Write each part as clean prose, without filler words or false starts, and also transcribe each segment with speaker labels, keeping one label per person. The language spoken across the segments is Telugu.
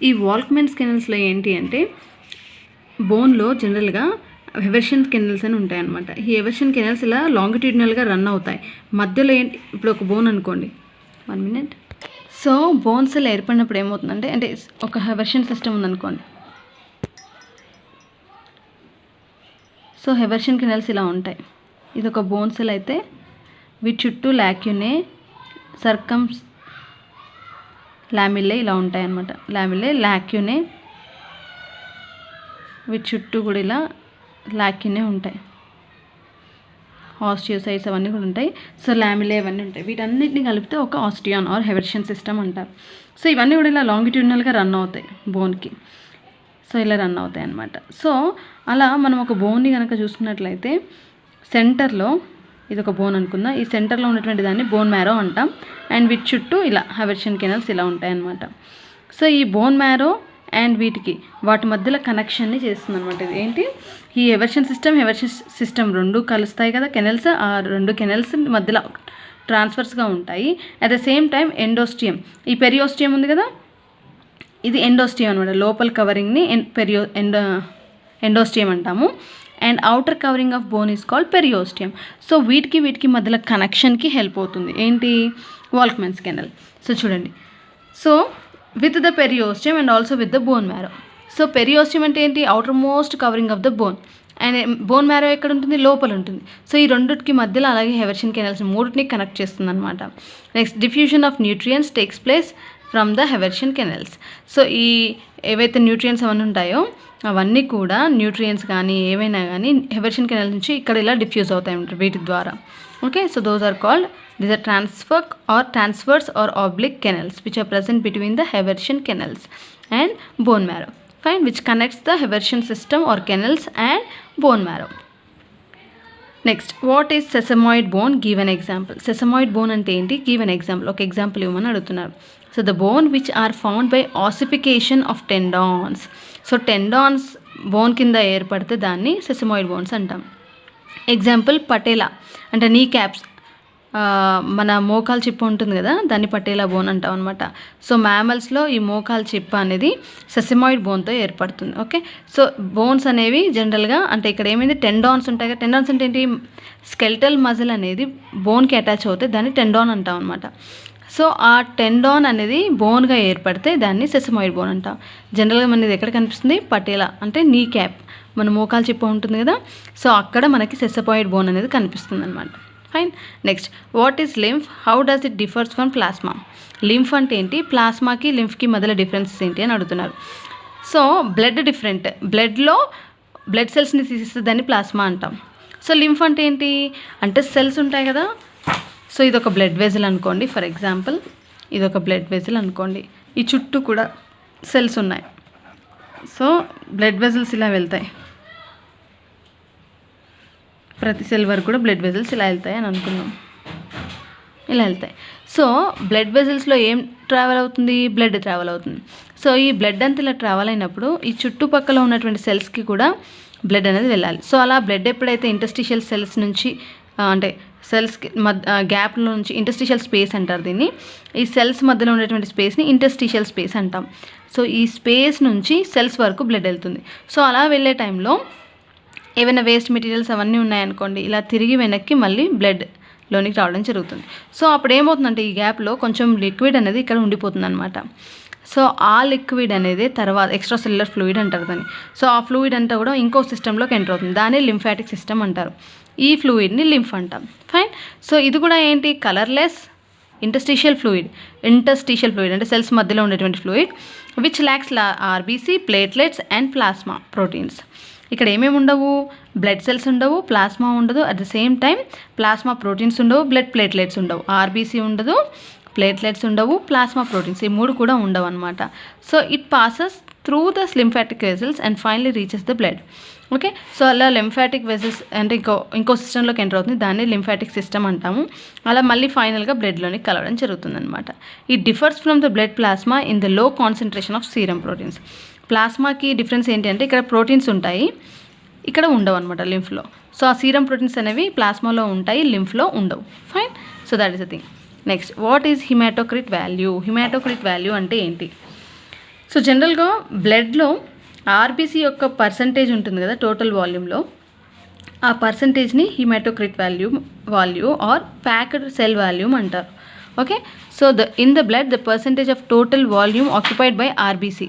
Speaker 1: ఈ వాల్క్మెన్స్ కెనల్స్లో ఏంటి అంటే బోన్లో జనరల్గా హెవర్షన్ కెనల్స్ అని ఉంటాయి అన్నమాట. ఈ హెవర్షన్ కెనల్స్ ఇలా లాంగిట్యూడినల్గా రన్ అవుతాయి. మధ్యలో ఏంటి, ఇప్పుడు ఒక బోన్ అనుకోండి, 1 minute. సో బోన్స్ ఇలా ఏర్పడినప్పుడు ఏమవుతుందంటే, అంటే ఒక హెవర్షన్ సిస్టమ్ ఉందనుకోండి. సో హెవర్షన్ కెనల్స్ ఇలా ఉంటాయి. ఇది ఒక బోన్ సెల్ అయితే వీటి చుట్టూ లాక్యునే, సర్కమ్స్ లామిల్లే ఇలా ఉంటాయి అన్నమాట. లామిల్లే, లాక్యునే, వీటి చుట్టూ కూడా ఇలా లాక్యునే ఉంటాయి. ఆస్టియోసైట్స్ అవన్నీ కూడా ఉంటాయి. సో లామిల్లే అవన్నీ ఉంటాయి. వీటన్నిటిని కలిపితే ఒక ఆస్టియాన్ ఆర్ హెవర్షన్ సిస్టమ్ అంటారు. సో ఇవన్నీ కూడా ఇలా లాంగిట్యూడినల్గా రన్ అవుతాయి బోన్కి. సో ఇలా రన్ అవుతాయి అన్నమాట. సో అలా మనం ఒక బోన్ని కనుక చూసుకున్నట్లయితే సెంటర్లో, ఇది ఒక బోన్ అనుకుందాం, ఈ సెంటర్లో ఉన్నటువంటి దాన్ని బోన్ మ్యారో అంటాం. అండ్ వీటి చుట్టూ ఇలా హెవర్షన్ కెనల్స్ ఇలా ఉంటాయి అన్నమాట. సో ఈ బోన్ మ్యారో అండ్ వీటికి వాటి మధ్యలో కనెక్షన్ని చేస్తుంది అనమాట. ఇది ఏంటి, ఈ హెవర్షన్ సిస్టమ్ రెండు కలుస్తాయి కదా కెనల్స్. ఆ రెండు కెనల్స్ మధ్యలో ట్రాన్స్ఫర్స్గా ఉంటాయి. అట్ ద సేమ్ టైం ఎండోస్టియం, ఈ పెరియోస్టియం ఉంది కదా, ఇది ఎండోస్టియం అనమాట. లోపల కవరింగ్ని ఎండోస్టియం అంటాము. And outer covering of bone is called periosteum. So వీటికి మధ్యలో కనెక్షన్కి హెల్ప్ అవుతుంది ఏంటి, వాల్క్మెన్స్ కెనల్. సో చూడండి, so with the periosteum and also with the bone marrow. So periosteum అంటే ఏంటి, outer most covering of the bone. And bone marrow ఎక్కడ ఉంటుంది, లోపల ఉంటుంది. సో ఈ రెండింటికి మధ్యలో అలాగే హెవర్షన్ కెనల్స్ మూడింటిని కనెక్ట్ చేస్తుంది అనమాట. Next, diffusion of nutrients takes place from the haversian canals. So ఈ ఏవైతే న్యూట్రియన్స్ అవన్నీ ఉంటాయో అవన్నీ కూడా, న్యూట్రియన్స్ కానీ ఏవైనా కానీ హెవర్షన్ కెనల్ నుంచి ఇక్కడ ఇలా డిఫ్యూజ్ అవుతాయి అన్నమాట వీటి ద్వారా. Okay, so those are called, these are transverse or oblique canals which are present between the Haversian canals and bone marrow, fine, which connects the Haversian system or canals and bone marrow. Next, what is sesamoid bone? Give an example. Sesamoid bone ante enti, give an example. Okay, example ivamani adugutunnaru. So the bone which are found by ossification of tendons. So tendons bone kinda ఏర్పడితే దాన్ని sesamoid bones అంటాం. ఎగ్జాంపుల్ పటేలా అంటే నీ క్యాప్స్, మన మోకాలు చిప్ప ఉంటుంది కదా, దాన్ని పటేలా బోన్ అంటాం అనమాట. సో మ్యామల్స్లో ఈ మోకాలు చిప్ప అనేది సెసమాయిడ్ బోన్తో ఏర్పడుతుంది. ఓకే, సో బోన్స్ అనేవి జనరల్గా, అంటే ఇక్కడ ఏమైంది, టెండాన్స్ ఉంటాయి కదా. టెండాన్స్ అంటే ఏంటి, స్కెల్టల్ మజిల్ అనేది బోన్కి అటాచ్ అవుతే దాన్ని టెండాన్ అంటాం అనమాట. సో ఆ టెండాన్ అనేది బోన్గా ఏర్పడితే దాన్ని సెసమాయిడ్ బోన్ అంటాం. జనరల్గా మనది ఎక్కడ కనిపిస్తుంది, పటేలా అంటే నీ క్యాప్, మన మోకాలు చిప్ప ఉంటుంది కదా, సో అక్కడ మనకి సెసమాయిడ్ బోన్ అనేది కనిపిస్తుంది అనమాట. Fine. Next, what is lymph, how does it differs from plasma. Lymph అంటే ఏంటి, ప్లాస్మాకి లింఫ్కి మధ్యలో డిఫరెన్సెస్ ఏంటి అని అడుగుతున్నారు. సో బ్లడ్ డిఫరెంట్, బ్లడ్లో బ్లడ్ సెల్స్ని తీసేస్తే దాన్ని ప్లాస్మా అంటాం. సో లింఫ్ అంటే ఏంటి అంటే సెల్స్ ఉంటాయి కదా. సో ఇది ఒక బ్లడ్ వెజల్ అనుకోండి, ఫర్ ఎగ్జాంపుల్ ఇది ఒక బ్లడ్ వెజల్ అనుకోండి, ఈ చుట్టూ కూడా సెల్స్ ఉన్నాయి. సో బ్లడ్ వెజల్స్ ఇలా వెళ్తాయి, ప్రతి సెల్ వరకు కూడా బ్లడ్ వెజల్స్ ఇలా వెళ్తాయి అని అనుకున్నాం, ఇలా వెళ్తాయి. సో బ్లడ్ వెజల్స్లో ఏం ట్రావెల్ అవుతుంది, బ్లడ్ ట్రావెల్ అవుతుంది. సో ఈ బ్లడ్ అంతా ఇలా ట్రావెల్ అయినప్పుడు ఈ చుట్టుపక్కల ఉన్నటువంటి సెల్స్కి కూడా బ్లడ్ అనేది వెళ్ళాలి. సో అలా బ్లడ్ ఎప్పుడైతే ఇంటర్స్టిషియల్ సెల్స్ నుంచి, అంటే సెల్స్కి గ్యాప్లో నుంచి, ఇంటర్స్టిషియల్ స్పేస్ అంటారు దీన్ని, ఈ సెల్స్ మధ్యలో ఉన్నటువంటి స్పేస్ని ఇంటర్స్టిషియల్ స్పేస్ అంటాం. సో ఈ స్పేస్ నుంచి సెల్స్ వరకు బ్లడ్ వెళ్తుంది. సో అలా వెళ్ళే టైంలో ఏవైనా వేస్ట్ మెటీరియల్స్ అవన్నీ ఉన్నాయనుకోండి, ఇలా తిరిగి వెనక్కి మళ్ళీ బ్లడ్లోనికి రావడం జరుగుతుంది. సో అప్పుడు ఏమవుతుందంటే ఈ గ్యాప్లో కొంచెం లిక్విడ్ అనేది ఇక్కడ ఉండిపోతుంది అనమాట. సో ఆ లిక్విడ్ అనేది తర్వాత ఎక్స్ట్రా సెల్యులర్ ఫ్లూయిడ్ అంటారు దాన్ని. సో ఆ ఫ్లూయిడ్ అంతా కూడా ఇంకో సిస్టంలోకి ఎంటర్ అవుతుంది, దాన్ని లింఫాటిక్ సిస్టమ్ అంటారు. ఈ ఫ్లూయిడ్ని లింఫ్ అంటాం. ఫైన్. సో ఇది కూడా ఏంటి, కలర్లెస్ ఇంటర్స్టిషియల్ ఫ్లూయిడ్ అంటే సెల్స్ మధ్యలో ఉండేటువంటి fluid, which lakhs RBC, platelets and plasma proteins. ఇక్కడ ఏమేమి ఉండవు, బ్లడ్ సెల్స్ ఉండవు, ప్లాస్మా ఉండదు, at the same time plasma proteins ఉండవు, బ్లడ్ ప్లేట్లెట్స్ ఉండవు, ఆర్బీసీ ఉండదు, ప్లేట్లెట్స్ ఉండవు, ప్లాస్మా ప్రోటీన్స్ ఈ మూడు కూడా ఉండవు అనమాట. So it passes through the lymphatic vessels and finally reaches the blood. Okay, so అలా లింఫాటిక్ వెజల్స్ అంటే ఇంకో సిస్టంలోకి ఎంటర్ అవుతుంది, దాన్ని లింఫాటిక్ సిస్టమ్ అంటాము. అలా మళ్ళీ ఫైనల్గా బ్లడ్లోనికి కలవడం జరుగుతుంది అనమాట. It differs from the blood plasma in the low concentration of serum proteins. ప్లాస్మాకి డిఫరెన్స్ ఏంటి అంటే ఇక్కడ ప్రోటీన్స్ ఉంటాయి, ఇక్కడ ఉండవు అనమాట లింఫ్లో. సో ఆ సీరం ప్రోటీన్స్ అనేవి ప్లాస్మాలో ఉంటాయి, లింఫ్లో ఉండవు. Fine. So that is the thing. Next, what is haematocrit value. Haematocrit value అంటే ఏంటి, సో జనరల్గా బ్లడ్లో ఆర్బీసీ యొక్క పర్సంటేజ్ ఉంటుంది కదా టోటల్ వాల్యూమ్లో, ఆ పర్సంటేజ్ని haematocrit value or packed cell volume అంటారు. Okay, so in the blood the percentage of total volume occupied by RBC,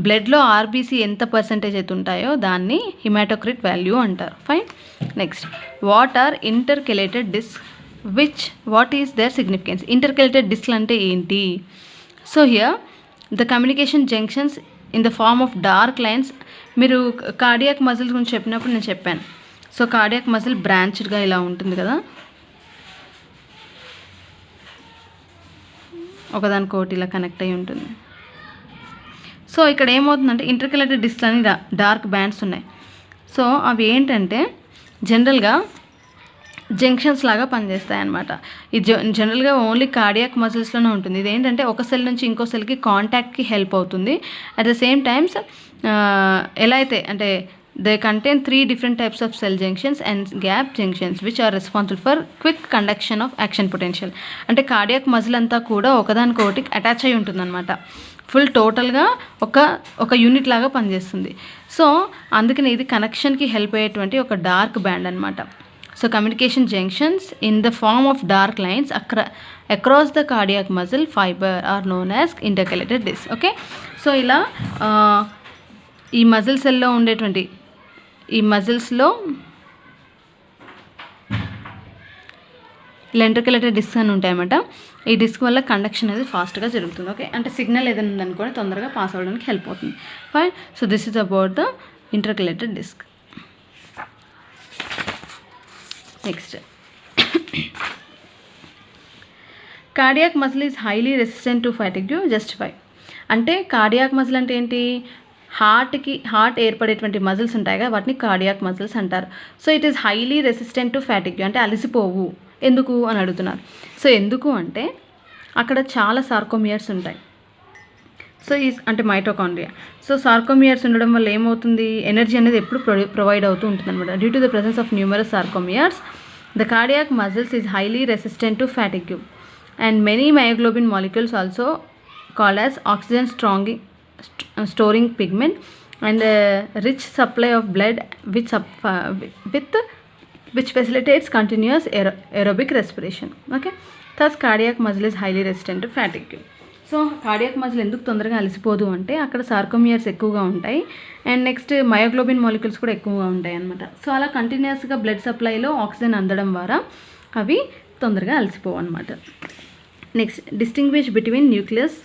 Speaker 1: బ్లడ్లో ఆర్బీసీ ఎంత పర్సంటేజ్ అయితే ఉంటాయో దాన్ని హిమాటోక్రిట్ వాల్యూ అంటారు. Fine. Next, what are intercalated disc, what is their significance? Intercalated డిస్క్లు అంటే ఏంటి? So here the communication junctions in the form of dark lines. మీరు కార్డియాక్ మజిల్స్ గురించి చెప్పినప్పుడు నేను చెప్పాను. సో కార్డియాక్ మజిల్ బ్రాంచ్డ్గా ఇలా ఉంటుంది కదా, ఒకదానికొకటి ఇలా కనెక్ట్ అయి ఉంటుంది. సో ఇక్కడ ఏమవుతుందంటే ఇంటర్కెలేటెడ్ డిస్క్లు అని డార్క్ బ్యాండ్స్ ఉన్నాయి. సో అవి ఏంటంటే జనరల్గా జంక్షన్స్ లాగా పనిచేస్తాయి అన్నమాట. ఇది జనరల్గా ఓన్లీ కార్డియాక్ మజిల్స్లోనే ఉంటుంది. ఇది ఏంటంటే ఒక సెల్ నుంచి ఇంకో సెల్కి కాంటాక్ట్కి హెల్ప్ అవుతుంది. అట్ ద సేమ్ టైమ్స్ ఎలా అయితే అంటే they contain 3 different types of cell junctions and gap junctions which are responsible for quick conduction of action potential. అంటే కార్డియాక్ మజిల్ అంతా కూడా ఒకదానికొకటి అటాచ్ అయి ఉంటుందన్నమాట. ఫుల్ టోటల్గా ఒక యూనిట్ లాగా పనిచేస్తుంది. సో అందుకని ఇది కనెక్షన్కి హెల్ప్ అయ్యేటువంటి ఒక డార్క్ బ్యాండ్ అనమాట. So communication junctions in the form of dark lines across the cardiac muscle fibre are known as intercalated disc. Okay, so ఇలా ఈ మజిల్ సెల్లో ఉండేటువంటి ఈ మజిల్స్లో ఇలా ఇంటర్కెలేటెడ్ డిస్క్ అని ఉంటాయన్నమాట. ఈ డిస్క్ వల్ల కండక్షన్ అనేది ఫాస్ట్గా జరుగుతుంది. ఓకే, అంటే సిగ్నల్ ఏదైనా ఉందనుకోని తొందరగా పాస్ అవ్వడానికి హెల్ప్ అవుతుంది. Fine. So this is about the intercalated disc. Next, cardiac muscle is highly resistant to fatigue. Justify అంటే కార్డియాక్ మజిల్ అంటే ఏంటి? హార్ట్ ఏర్పడేటువంటి మజిల్స్ ఉంటాయి కదా, వాటిని కార్డియాక్ మజిల్స్ అంటారు. So it is highly resistant to fatigue అంటే అలసిపోవు. ఎందుకు అని అడుగుతున్నారు. సో ఎందుకు అంటే అక్కడ చాలా సార్కోమియర్స్ ఉంటాయి. సో అంటే మైటోకాండ్రియా. సో సార్కోమియర్స్ ఉండడం వల్ల ఏమవుతుంది? ఎనర్జీ అనేది ఎప్పుడు ప్రొవైడ్ అవుతూ ఉంటుంది అనమాట. Due to the presence of numerous sarcomeres the cardiac muscles is highly resistant to fatigue and many myoglobin molecules also called as oxygen storing pigment and a rich supply of blood which facilitates continuous aerobic respiration. Okay, thus cardiac muscle is highly resistant to fatigue. So cardiac muscle ఎందుకు తొందరగా అలసిపోదు అంటే అక్కడ సార్కోమియర్స్ ఎక్కువగా ఉంటాయి అండ్ నెక్స్ట్ మయోగ్లోబిన్ మాలిక్యూల్స్ కూడా ఎక్కువగా ఉంటాయి అన్నమాట. సో అలా కంటిన్యూస్గా బ్లడ్ సప్లైలో ఆక్సిజన్ అందడం ద్వారా అవి తొందరగా అలసిపోవు అనమాట. Next, distinguish between nucleus.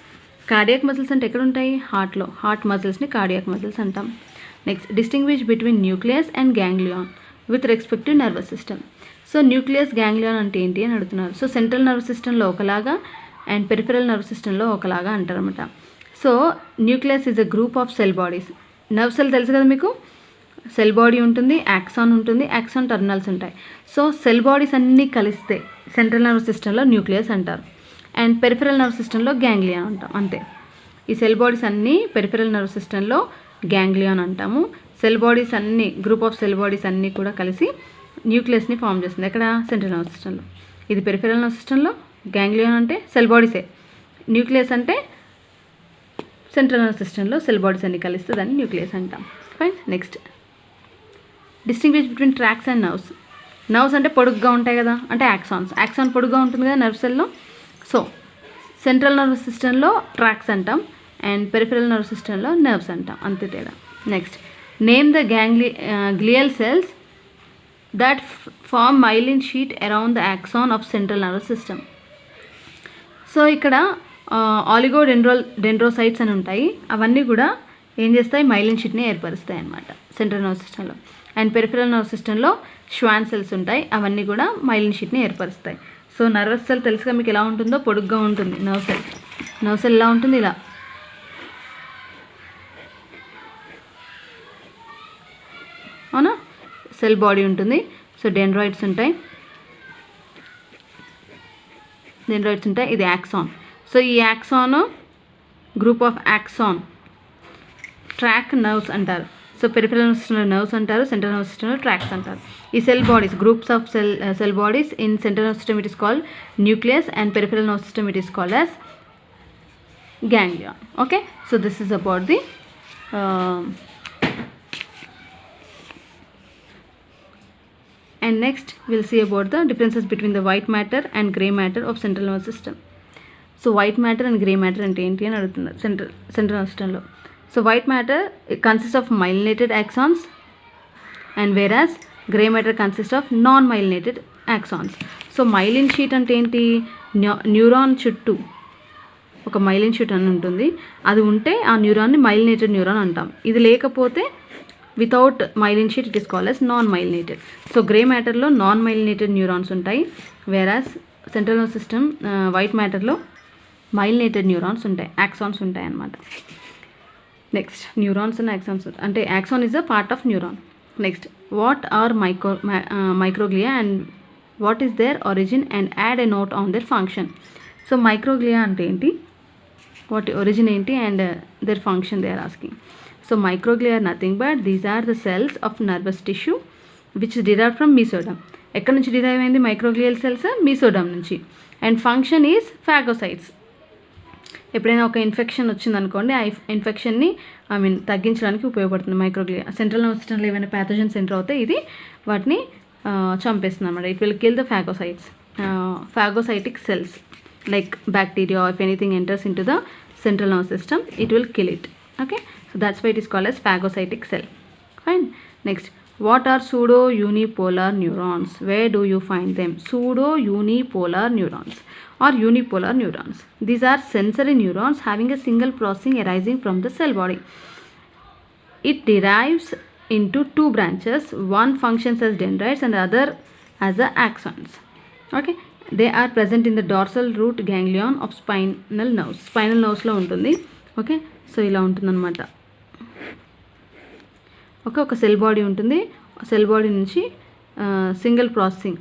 Speaker 1: Cardiac muscles అంటే ఎక్కడ ఉంటాయి? హార్ట్లో. హార్ట్ మజిల్స్ని కార్డియాక్ మజిల్స్ అంటాం. Next, distinguish between nucleus and ganglion with respect to nervous system. So nucleus ganglion అంటే ఏంటి అని అడుగుతున్నారు. సో సెంట్రల్ నర్వస్ సిస్టంలో ఒకలాగా అండ్ పెరిఫెరల్ నర్వస్ సిస్టంలో ఒకలాగా అంటారన్నమాట. So nucleus is a group of cell bodies. Nerve cell తెలుసు కదా మీకు, సెల్ బాడీ ఉంటుంది, యాక్సాన్ ఉంటుంది, యాక్సాన్ టర్మినల్స్ ఉంటాయి. సో సెల్ బాడీస్ అన్నీ కలిస్తే సెంట్రల్ నర్వస్ సిస్టంలో న్యూక్లియస్ అంటారు అండ్ పెరిఫెరల్ నర్వ్ సిస్టంలో గ్యాంగ్లియాన్ అంటాం. అంతే, ఈ సెల్ బాడీస్ అన్నీ పెరిఫెరల్ నర్వ్ సిస్టంలో గ్యాంగ్లియాన్ అంటాము. సెల్ బాడీస్ అన్నీ గ్రూప్ ఆఫ్ సెల్ బాడీస్ అన్నీ కూడా కలిసి న్యూక్లియస్ని ఫామ్ చేస్తుంది. ఎక్కడ? సెంట్రల్ నర్వ్ సిస్టంలో. ఇది పెరిఫెరల్ నర్వ్ సిస్టంలో. గ్యాంగ్లియాన్ అంటే సెల్ బాడీసే, న్యూక్లియస్ అంటే సెంట్రల్ నర్వ్ సిస్టంలో సెల్ బాడీస్ అన్ని కలిస్తే దాన్ని న్యూక్లియస్ అంటాం. Fine. Next, distinguish between tracks and nerves. Nerves అంటే పొడుగ్గా ఉంటాయి కదా, అంటే యాక్సాన్స్. యాక్సాన్ పొడుగ్గా ఉంటుంది కదా నర్వ్ సెల్లో. సో సెంట్రల్ నర్వస్ సిస్టంలో ట్రాక్స్ అంటాం అండ్ పెరిఫెరల్ నర్వ్ సిస్టంలో నర్వ్స్ అంటాం, అంతే తేడా. Next, name the glial cells that form myelin sheath around the axon of central nervous system. So ఇక్కడ ఆలిగోడెండ్రోసైట్స్ అని ఉంటాయి. అవన్నీ కూడా ఏం చేస్తాయి? మైలిన్ షీట్ని ఏర్పరుస్తాయి అన్నమాట సెంట్రల్ నర్వ్ సిస్టంలో. అండ్ పెరిఫెరల్ నర్వ్ సిస్టంలో ష్వాన్ సెల్స్ ఉంటాయి. అవన్నీ కూడా మైలిన్ షీట్ని ఏర్పరుస్తాయి. సో నర్వస్ సెల్ తెలుసుగా మీకు ఎలా ఉంటుందో, పొడుగ్గా ఉంటుంది నర్వ్ సెల్. నర్వ్ సెల్ ఎలా ఉంటుంది? ఇలా. అవునా? సెల్ బాడీ ఉంటుంది. సో డెండ్రాయిడ్స్ ఉంటాయి. ఇది యాక్సాన్. సో ఈ axon group of axon track nerves అంటారు. సో పెరిఫెరల్ నర్వ్ సిస్టంలో నర్వ్స్ అంటారు, సెంట్రల్ నర్వ్ సిస్టంలో ట్రాక్స్ అంటారు. ఈ cell bodies, groups of cell bodies in central nerve system it is called nucleus and peripheral nerve system it is called as ganglion. Okay, so this is about the and next we'll see about the differences between the white matter and gray matter of central nervous system. So white matter and gray matter ante enti ani adugutunnaru central nervous system lo. So white matter consists of myelinated axons, and whereas gray matter consists of non-myelinated axons. So myelin sheet ante enti neuron చుట్టూ ఒక మైలిన్ షీట్ అని ఉంటుంది, అది ఉంటే ఆ న్యూరాన్ని మైలినేటెడ్ న్యూరాన్ అంటాం. ఇది లేకపోతే without myelin sheath it is called as non myelinated. So grey మ్యాటర్లో నాన్ మైలినేటెడ్ న్యూరాన్స్ ఉంటాయి, whereas central nervous system white మ్యాటర్లో మైలినేటెడ్ న్యూరాన్స్ ఉంటాయి, యాక్సాన్స్ ఉంటాయి అన్నమాట. నెక్స్ట్ న్యూరాన్స్ అండ్ యాక్సాన్స్ అంటే axon is a part of neuron. Next what are microglia and what is their origin and add a note on their function. So microglia అంటే ఏంటి, వాటి ఒరిజిన్ ఏంటి, and their function they are asking. So microglia are nothing but these are the cells of nervous tissue which is derived from mesoderm. ఎక్కడ నుంచి డిరైవ్ అయింది మైక్రోగ్లియల్ సెల్స్, మీసోడర్మ్ నుంచి. And function is phagocytes. ఎప్పుడైనా ఒక ఇన్ఫెక్షన్ వచ్చిందనుకోండి, ఆ ఇన్ఫెక్షన్ని తగ్గించడానికి ఉపయోగపడుతుంది మైక్రోగ్లియా. సెంట్రల్ నర్వస్ సిస్టంలో ఏమైనా ప్యాథోజన్స్ ఎంటర్ అవుతే ఇది వాటిని చంపేస్తుంది అనమాట. It will kill the phagocytes, phagocytic cells like bacteria. If anything enters in to the central nervous system it will kill it. Okay, so that's why it is called as phagocytic cell. Fine. Next, what are pseudo unipolar neurons? Where do you find them? Pseudo unipolar neurons or unipolar neurons, these are sensory neurons having a single processing arising from the cell body. It derives into two branches, one functions as dendrites and the other as the axons. Okay, they are present in the dorsal root ganglion of spinal nerves. Spinal nerves లో ఉంటుంది. ఓకే, సో ఇలా ఉంటుందన్నమాట. ఓకే, ఒక సెల్ బాడీ ఉంటుంది, సెల్ బాడీ నుంచి సింగిల్ ప్రాసెసింగ్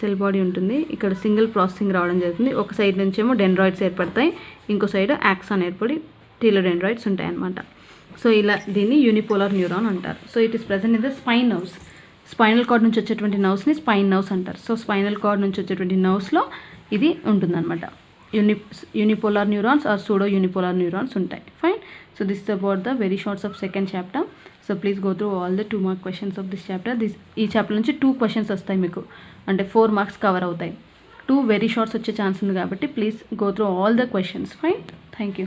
Speaker 1: సెల్ బాడీ ఉంటుంది, ఇక్కడ సింగిల్ ప్రాసెసింగ్ రావడం జరుగుతుంది. ఒక సైడ్ నుంచి ఏమో డెండ్రాయిడ్స్ ఏర్పడతాయి, ఇంకో సైడ్ యాక్సాన్ ఏర్పడి టీలోడెండ్రాయిడ్స్ ఉంటాయి అన్నమాట. సో ఇలా దీన్ని యూనిపోలార్ న్యూరాన్ అంటారు. So it is present in the spine nerves. Spinal cord నుంచి వచ్చేటువంటి నర్వ్స్ని స్పైన్ నర్వ్స్ అంటారు. సో స్పైనల్ కార్డ్ నుంచి వచ్చేటువంటి నర్వ్స్లో ఇది ఉంటుందన్నమాట. Unipolar neurons or pseudo unipolar neurons ఉంటాయి. Fine. So this is about the very shorts of second chapter. So please go through all the 2 mark questions of this chapter. ఈ చాప్టర్ నుంచి 2 క్వశ్చన్స్ వస్తాయి మీకు, అంటే 4 మార్క్స్ కవర్ అవుతాయి. 2 వెరీ షార్ట్స్ వచ్చే ఛాన్స్ ఉంది కాబట్టి please go through all the questions. Fine. Thank you.